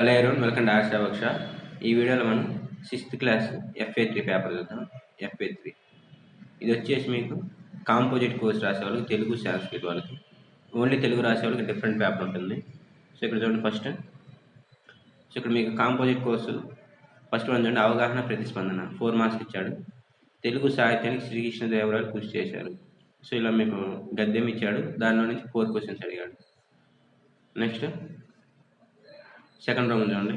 Hello everyone, welcome to arts work shop. ఈ వీడియోలో మనం 6th క్లాస్ FA3 పేపర్ చూద్దాం. FA3 ఇది వచ్చేసి మీకు కాంపోజిట్ కోర్స్ రాసే వాళ్ళకి, తెలుగు సంస్కృతి వాళ్ళకి, ఓన్లీ తెలుగు రాసే వాళ్ళకి డిఫరెంట్ పేపర్ ఉంటుంది. సో ఇక్కడ చూడండి ఫస్ట్. సో ఇక్కడ మీకు కాంపోజిట్ కోర్సు ఫస్ట్ వన్ చూడండి, అవగాహన ప్రతిస్పందన 4 మార్క్స్ ఇచ్చాడు. తెలుగు సాహిత్యానికి శ్రీకృష్ణదేవరాయలు కృషి చేశారు. సో ఇలా మీకు గద్యం ఇచ్చాడు, దానిలో నుంచి 4 క్వశ్చన్స్ అడిగాడు. నెక్స్ట్ సెకండ్ రౌండ్ చూడండి.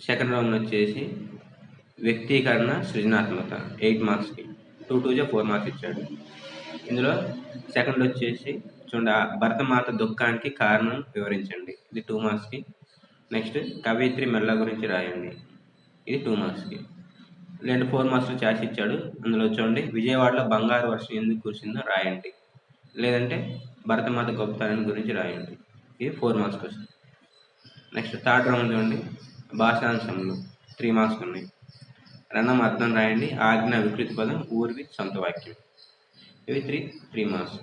సెకండ్ రౌండ్ వచ్చేసి వ్యక్తీకరణ సృజనాత్మక 8 మార్క్స్కి 2 2 4 మార్క్స్ ఇచ్చాడు. ఇందులో సెకండ్ వచ్చేసి చూడండి, భరతమాత దుఃఖానికి కారణం వివరించండి, ఇది 2 మార్క్స్కి. నెక్స్ట్ కవయిత్రి మెల్ల గురించి రాయండి, ఇది 2 మార్క్స్కి. లేదంటే 4 మార్క్స్లో ఛాయిస్ ఇచ్చాడు. అందులో చూడండి, విజయవాడలో బంగారు వర్షం ఎందుకు కురిసిందో రాయండి, లేదంటే భరతమాత గొప్పతనం గురించి రాయండి, ఇది 4 మార్క్స్ వస్తుంది. నెక్స్ట్ థర్డ్ రౌండ్ చూడండి, భాషాంశంలో 3 మార్క్స్ ఉన్నాయి. రణం అర్థం రాయండి, ఆజ్ఞ వికృతి పదం, ఊర్వి సొంత వాక్యం, ఇవి 3 మార్క్స్.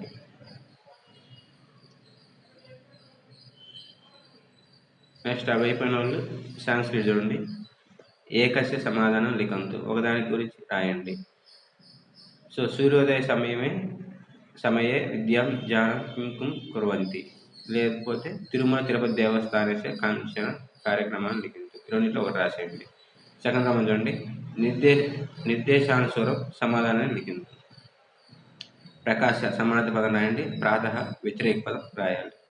నెక్స్ట్ అవి అయిపోయిన వాళ్ళు సంస్కృతి చూడండి, ఏకస్య సమాధానం లిఖంతు, ఒకదాని గురించి రాయండి. సో సూర్యోదయ సమయే విద్యాం జానం కుర్వంతి, లేకపోతే తిరుమల తిరుపతి దేవస్థానస్య కాంక్షణ కార్యక్రమాన్ని లిఖించు, రెండింటిలో ఒకటి రాసేయండి. సెకండ్ రౌండ్ చూడండి, నిర్దేశానుసారం సమాధానాన్ని లిఖించు. ప్రకాశ సమానత పదం రాయండి, ప్రాతః వ్యతిరేక పదం రాయాలి.